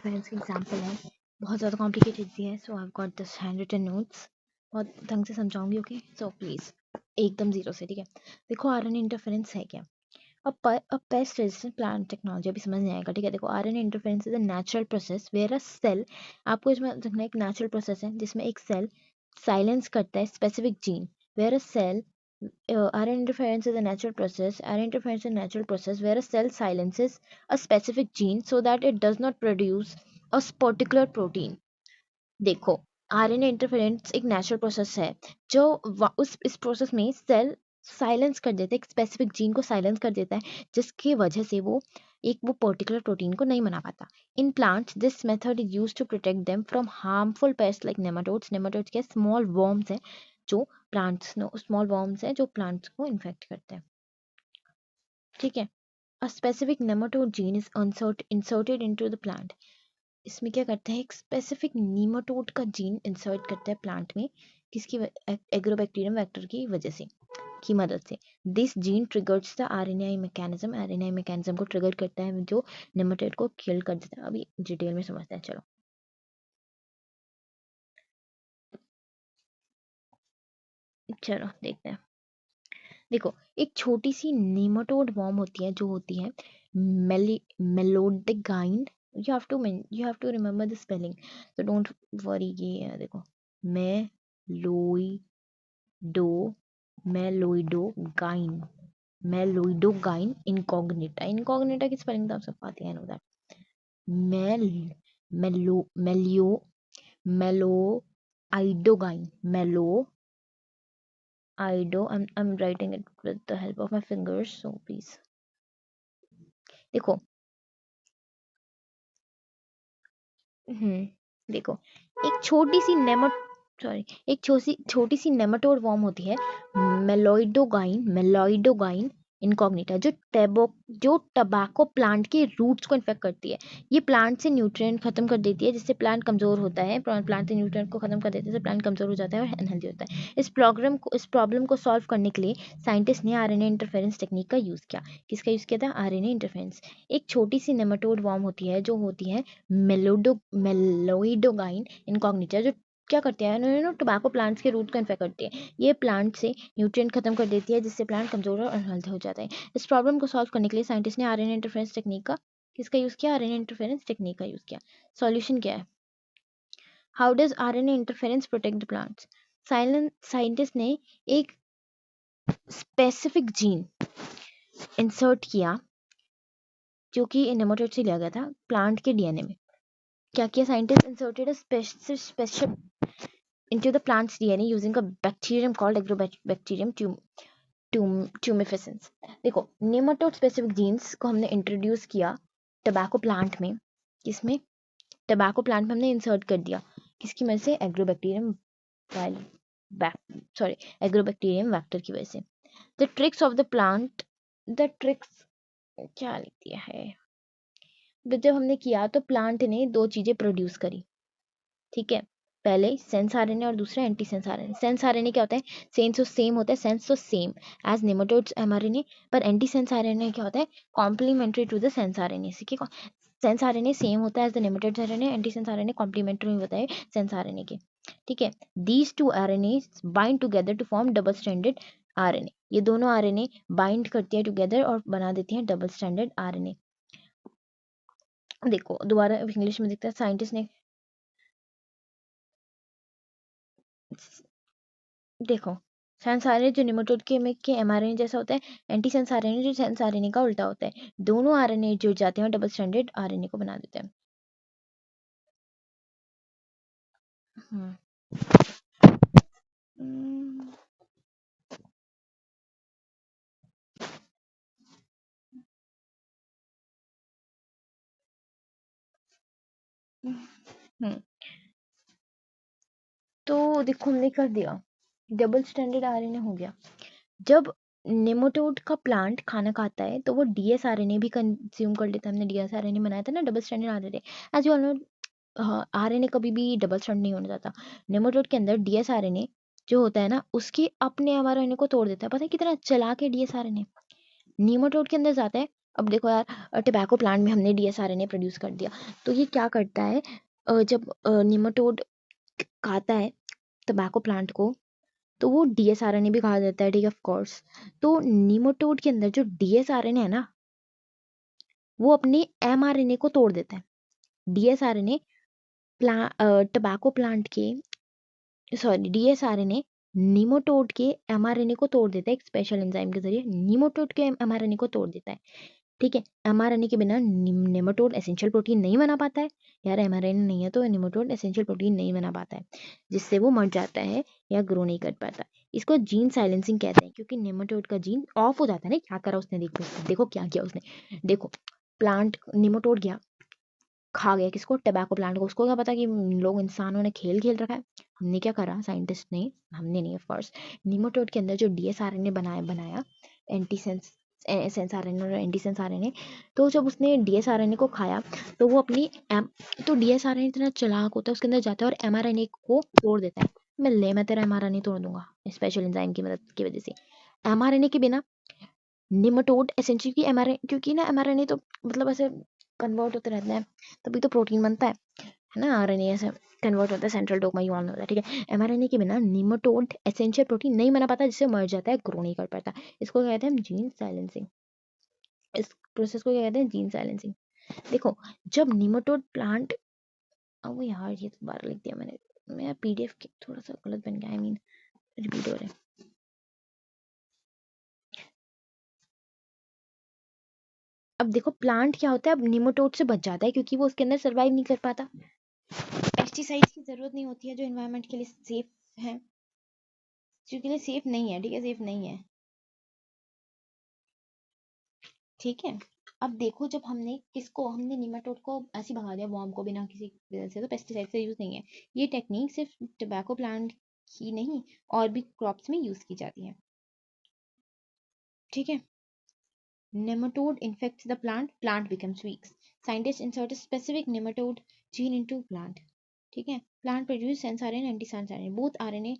Friends की example है, बहुत ज़्यादा कॉम्प्लिकेटेड भी है, so I got this hand written notes, बहुत ढंग से समझाऊंगी। ओके, सो प्लीज़ एकदम जीरो से, ठीक है। देखो आरएनए इंटरफेरेंस है क्या। अब पेस्ट रेजिस्टेंट प्लांट टेक्नोलॉजी अभी समझ नहीं आएगा, ठीक है। देखो RNA interference is a natural process where a cell, आपको इसमें देखना एक नेचुरल प्रोसेस है जिसमें एक सेल साइलेंस करता है specific gene, where a cell RNA interference is a natural process. RNA interference is a natural process where a cell silences a specific gene so that it does not produce a particular protein. देखो RNA interference एक natural process है जो उस इस process में cell silence कर देता है, एक स्पेसिफिक जीन को साइलेंस कर देता है जिसकी वजह से वो पर्टिकुलर प्रोटीन को नहीं बना पाता। In plants this method is used to protect them from harmful pest like nematodes. Nematodes के स्मॉल वर्म्स हैं जो प्लांट्स को इन्फेक्ट करते हैं, ठीक है। A specific nematode gene is inserted into the plant. इसमें क्या करता है, एक स्पेसिफिक नीमाटोड का जीन इंसर्ट करता है प्लांट में, किसकी एग्रोबैक्टीरियम वेक्टर की वजह से, की मदद से। This gene triggers the RNA mechanism, RNA mechanism को ट्रिगर करता है जो नेमाटोड को किल कर देता है। अभी डिटेल में समझते हैं, चलो चलो देखते हैं। देखो एक छोटी सी नीमाटोड वॉर्म होती है जो होती है Meloidogyne. You have to remember the spelling, so don't worry. ये देखो meloido Meloidogyne Meloidogyne incognita. Incognita की स्पेलिंग तो आप सब आती है, know that. Mel melo melio Meloidogyne meloido. I'm writing it with the help of my fingers, so please देखो। देखो एक छोटी सी एक छोटी सी नेमाटोड वॉर्म होती है मेलोइडोगाइन इनकॉग्निटा, जो टबैको प्लांट के रूट्स को इन्फेक्ट करती है। ये प्लांट से न्यूट्रिएंट खत्म कर देती है जिससे प्लांट कमजोर होता है। प्लांट से न्यूट्रिएंट को खत्म कर देते हैं जिससे प्लांट कमजोर हो जाता है और अनहेल्दी होता है। इस प्रॉब्लम को सॉल्व करने के लिए साइंटिस्ट ने आरएनए इंटरफेरेंस टेक्निक का यूज किया। किसका यूज किया था? RNA interference. एक छोटी सी नेमाटोड वॉर्म होती है जो होती है मेलोइडोगाइन इनकॉग्निटा, जो क्या करती है, उन्होंने टोबैको प्लांट्स के रूट को इन्फेक्ट करती है। ये प्लांट से न्यूट्रिएंट खत्म कर देती है जिससे प्लांट कमजोर और अनहेल्दी हो जाता है। इस प्रॉब्लम को सॉल्व करने के लिए साइंटिस्ट ने आरएनए इंटरफेरेंस टेक्निक का किसका यूज किया? आरएनए इंटरफेरेंस टेक्निक का यूज किया। सॉल्यूशन क्या है? How does RNA interference protect the plants? Scientist ने एक स्पेसिफिक जीन इंसर्ट किया जो कि नेमाटोड से लिया गया था प्लांट के डीएनए में। क्या किया scientist? Inserted a special into the plant's DNA using a bacterium called Agrobacterium tumefaciens। देखो नेमाटोड स्पेसिफिक जीन्स को हमने इंट्रोड्यूस किया टबैको प्लांट में। किसमें? टबैको प्लांट में हमने इंसर्ट कर दिया, किसकी वजह से? एग्रोबैक्टीरियम वेक्टर की वजह से। The tricks of the plant, the tricks क्या लिख दिया है, तो जब हमने किया तो प्लांट ने दो चीजें प्रोड्यूस करी, ठीक है। पहले सेंस आरएनए और दूसरा anti sense RNA. Sense RNA क्या होता है? सेंस तो सेम होता है, सेंस तो सेम एज नेमाटोड्स एमआरएनए, पर एंटी सेंस आरएनए क्या होता है? Complementary to the sense RNA. Sense RNA same होता है as the nematodes RNA, anti sense RNA complementary होता है सेंस आरएनए के, ठीक है। These two RNA bind together to form double stranded RNA. ये दोनों आरएनए बाइंड करती है टुगेदर और बना देती हैं डबल स्ट्रैंडेड आरएनए। देखो दोबारा इंग्लिश में देखते हैं। साइंटिस्ट ने देखो सेंस आरएनए जो नेमाटोड के एमआरएनए जैसा होता है, एंटी सेंस आरएनए जो सेंस आरएनए का उल्टा होता है। दोनों आरएनए जुड़ जाते हैं और डबल स्ट्रैंडेड आरएनए को बना देते हैं। हम्म हम्म, हम्म, तो देखो हमने कर दिया, डबल स्टैंडर्ड आरएनए हो गया। जब नेमाटोड का प्लांट खाना खाता है तो वो डीएस आरएनए भी कंज्यूम कर लेता है। हमने डीएस आरएनए बनाया था ना, double standard RNA. As you all know, RNA कभी भी डबल स्टैंड नहीं होना चाहता। नेमाटोड के अंदर डीएस आरएनए जो होता है ना, उसके अपने आरएनए को तोड़ देता है। पता है कितना चला के डीएस आरएनए नेमाटोड के अंदर जाता है, अब देखो यार, टोबैको प्लांट में हमने डीएसआरएनए प्रोड्यूस कर दिया, तो ये क्या करता है, जब निमाटोड खाता है टोबैको प्लांट को, तो वो डीएसआरएनए भी खा जाता है, ठीक है, ऑफ कोर्स। तो निमाटोड के अंदर जो डीएसआरएनए है ना, वो अपने एमआरएनए को तोड़ देता है। डीएसआरएनए टोबैको प्लांट के, सॉरी, डीएसआरएनए निमाटोड के एमआरएनए को तोड़ देता है एक स्पेशल एंजाइम के जरिए, निमाटोड के एमआरएनए को तोड़ देता है, ठीक है। एमआरएनए के बिना नेमाटोड एसेंशियल प्रोटीन नहीं बना पाता है। यार एमआरएनए नहीं है तो नेमाटोड एसेंशियल प्रोटीन नहीं बना पाता है, जिससे वो मर जाता है या ग्रो नहीं कर पाता। इसको जीन साइलेंसिंग कहते हैं, क्योंकि नेमाटोड का जीन ऑफ हो जाता है ना। क्या करा उसने, देखो देखो क्या किया उसने। देखो, प्लांट नेमाटोड गया, खा गया किसको, टबैको प्लांट को। उसको क्या पता कि लोग, इंसानों ने खेल खेल रखा है। हमने क्या करा, साइंटिस्ट ने, हमने नहीं ऑफ कोर्स, निमाटोड के अंदर जो डीएसआरएनए बनाया बनाया एंटीसेंस सेंस आरएनए और एंटीसेंस आरएनए, तो जब उसने डीएसआरएनए को खाया, तो वो अपनी तो डीएसआरएनए इतना चालाक होता है, उसके अंदर जाता है और एमआरएनए को तोड़ देता है। मैं तेरा एमआरएनए तोड़ दूंगा स्पेशल एंजाइम की मदद की वजह से। एमआरएनए के बिना निमाटोड एसेंशियल की एमआरएनए, क्योंकि ना एमआरएनए तो मतलब ऐसे कन्वर्ट होते रहते हैं, तभी तो प्रोटीन बनता है ना। आरएनए ऐसे कन्वर्ट होता है, सेंट्रल डोगमा यून होता है, ठीक है। एमआरएनए के बिना निमाटोड एसेंशियल प्रोटीन नहीं बना पाता, जिससे मर जाता है, ग्रो नहीं कर पाता। इसको कहते हैं हम जीन साइलेंसिंग। इस प्रोसेस को क्या कहते हैं, जीन साइलेंसिंग। देखो, जब निमाटोड प्लांट, अब यार ये तो बार लिख दिया मैंने, मेरा पीडीएफ थोड़ा सा गलत बन गया, आई मीन रिपीट हो रहा है। अब देखो, प्लांट क्या होता है, अब निमाटोड से बच जाता है, क्योंकि वो उसके अंदर सर्वाइव नहीं कर पाता। पेस्टिसाइड्स की जरूरत नहीं होती है, जो एनवायरनमेंट के लिए सेफ है, जो के लिए सेफ नहीं है, ठीक है, सेफ नहीं है, ठीक है। अब देखो, जब हमने निमाटोड को ऐसे भगा दिया, वॉर्म को, बिना किसी वजह से, तो पेस्टिसाइड से यूज नहीं है। ये टेक्निक सिर्फ टोबैको प्लांट ही नहीं, और भी क्रॉप्स में यूज की जाती है, ठीक है। Nematode infects the plant, plant becomes weak. Scientists insert a specific nematode gene into plant. ठीक है, plant produce sense RNA and antisense RNA. Both RNA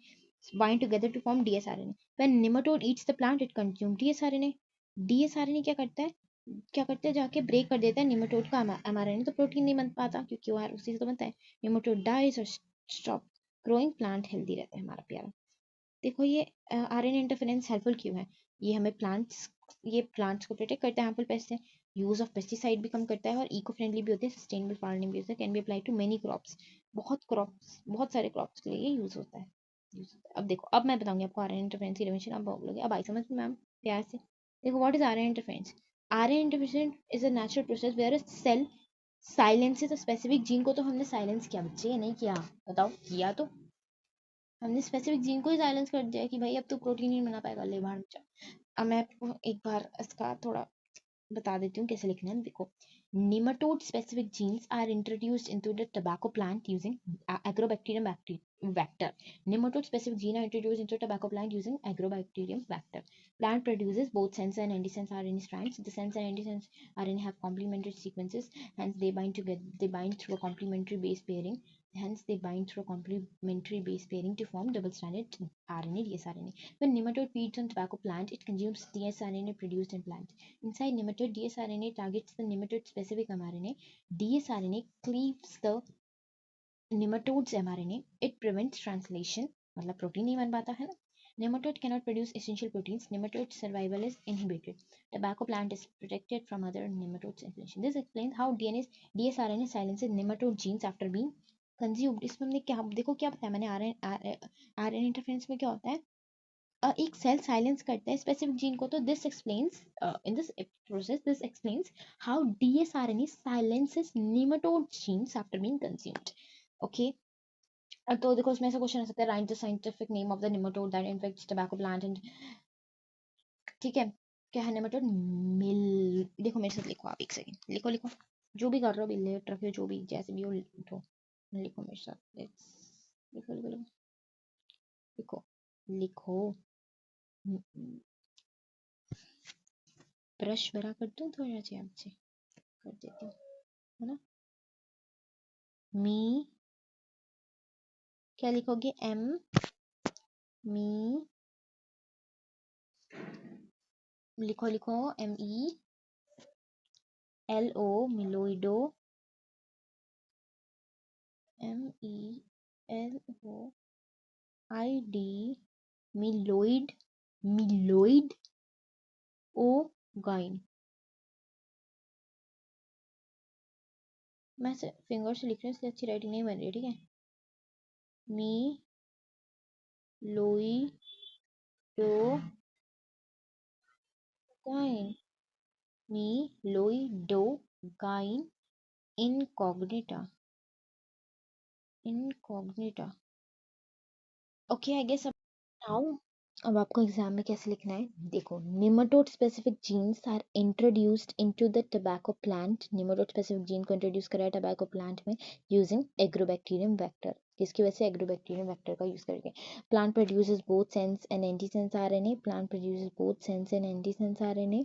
bind together to form dsRNA. When nematode eats the plant, it consumes dsRNA. dsRNA क्या करता है, जाके break कर देता है nematode का mRNA, तो प्रोटीन नहीं बन पाता, क्योंकि वो उसी से तो बनता है। निमेटोड डाइज और स्टॉप ग्रोइंग, प्लांट हेल्दी रहता है हमारा प्यारा। देखो, ये आरएनए इंटरफेरेंस हेल्पफुल क्यों है, ये प्लांट्स को प्रोटेक्ट करता है हार्मफुल पेस्ट से, यूज ऑफ पेस्टिसाइड भी कम करता है, और इको फ्रेंडली भी होते हैं, सस्टेनेबल फार्मिंग भी होता है, can be apply to many crops. बहुत सारे क्रॉप्स के लिए ये यूज होता है। अब देखो, अब मैं बताऊंगी आपको आरएनए इंटरफेरेंस की डेफिनेशन, अब बोलोगे अब आई समझ में मैम, प्यार से। देखो, what is RNA interference. RNA interference is a natural process where a cell silences a specific gene को। तो हमने साइलेंस किया बच्चे, नहीं किया, बताओ, किया तो हमने स्पेसिफिक जीन को ही साइलेंस कर दिया कि भाई अब तो प्रोटीन ही बना पाएगा, ले बाहर बच्चा। अब मैं आपको एक बार इसका थोड़ा बता देती हूँ कैसे लिखना है। देखो, nematode specific genes are introduced into the tobacco plant using agrobacterium vector. Nematode specific genes are introduced into tobacco plant using agrobacterium vector. Plant produces both sense and antisense RNA strands. The sense and antisense RNA have complementary sequences, hence they bind together. They bind through a complementary base pairing. Hence they bind through a complementary base pairing to form double-stranded RNA dsRNA. When nematode feeds on tobacco plant, it consumes dsRNA produced in plant. Inside nematode, dsRNA targets the nematode-specific mRNA. dsRNA cleaves the nematode's mRNA. It prevents translation, मतलब protein नहीं बन पाता है ना. Nematode cannot produce essential proteins. Nematode survival is inhibited. Tobacco plant is protected from other nematodes inflation. This explains how dsRNA silences nematode genes after being consumed. इसमें हमने क्या, देखो क्या बताया मैंने, आरएनए इंटरफेरेंस में क्या होता है, एक सेल साइलेंस करता है स्पेसिफिक जीन को, तो this explains in this process, this explains how dsRNA silences nematode genes after being consumed, okay. तो देखो, उसमें ऐसा क्वेश्चन आ सकता है, write the scientific name of the nematode that infects tobacco plant and, ठीक है, क्या है नेमाटोड, मिल, देखो मेरे साथ लिखो, आप एक सेकंड लिखो, जो भी कर रहे हो, बिल्ले रखियो, जो भी जैसे भी हो, लिखो मेरे साथ, लिखो लिखो लिखो लिखो लिखो लिखो। ब्रश बड़ा कर दूं थोड़ा सा आपसे, कर देती हूँ, है ना। मी, क्या लिखोगे, एम, मी, लिखो लिखो, एम ई, LO मिलोइडो MELOID मिलोइड ओ गाइन। मैं फिंगर से लिख रही हूँ इसलिए अच्छी राइटिंग नहीं बन रही, ठीक है। Meloidogyne, Meloidogyne incognita. Okay I guess. Now अब आपको एग्जाम में कैसे लिखना है देखो। Nematode specific genes are introduced into the tobacco plant. Nematode specific gene को इंट्रोड्यूस करा है टोबैको प्लांट में यूजिंग एग्रोबैक्टीरियम वेक्टर। किसकी वजह से? एग्रोबैक्टीरियम वेक्टर का यूज करके। Plant produces both sense and antisense RNA. Plant produces both sense and antisense RNA.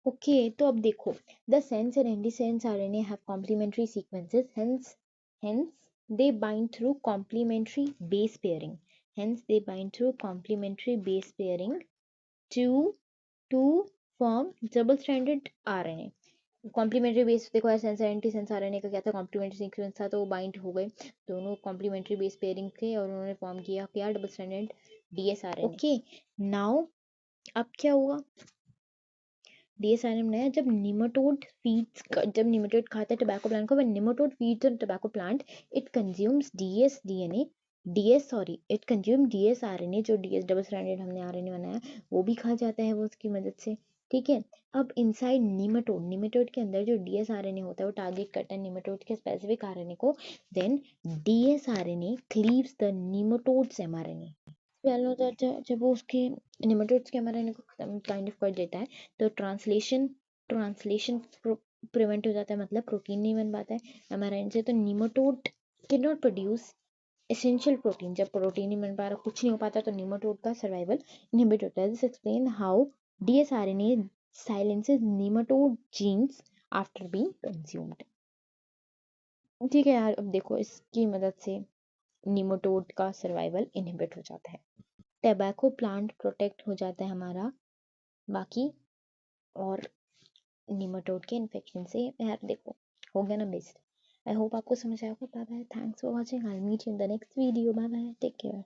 Okay तो अब देखो, the sense and antisense RNA have complementary sequences, hence they bind through complementary base pairing. Hence they bind through complementary base pairing to to form double stranded RNA. Complementary base देखो, sense anti sense RNA का क्या था? Complementary sequence था तो वो bind हो गए दोनों कॉम्प्लीमेंट्री बेस पेयरिंग थे और उन्होंने फॉर्म किया क्या? Double stranded DS RNA. Okay now अब क्या हुआ? डीएसआरएम नया जब निमेटोड फीड्स जब निमेटोड खाता है टोबैको प्लांट को, when nematode feeds on tobacco plant it consumes it consume DS RNA, जो डीएस डबल स्ट्रैंडेड हमने आरएनए बनाया वो भी खा जाता है वो उसकी मदद से, ठीक है। अब इनसाइड निमेटोड के अंदर जो डीएस आरएनए होता है वो टारगेट करता है निमेटोड के स्पेसिफिक आरएनए को, then DS RNA cleaves the nematodes mRNA. होता है जब वो उसके निमेटोड्स के एमआरएनए को खत्म काइंड ऑफ कर देता है तो ट्रांसलेशन प्रिवेंट हो जाता है, मतलब प्रोटीन नहीं बन पाता है एमआरएनए से। तो nematode can not produce essential protein. जब प्रोटीन नहीं बन पा रहा, कुछ नहीं हो पाता, तो निमेटोड का सर्वाइवल इनहिबिट होता है। This explain how dsRNA silences nematode genes after being consumed. ठीक है यार, अब देखो इसकी मदद से निमेटोड का सर्वाइवल इनहिबिट हो जाता है, टैबाको प्लांट प्रोटेक्ट हो जाता है हमारा बाकी और निमेटोड के इन्फेक्शन से। यार देखो हो गया ना बेस्ट। आई होप आपको समझ आया होगा। Bye bye, thanks for watching, I will meet you in the next video. Bye bye, take care.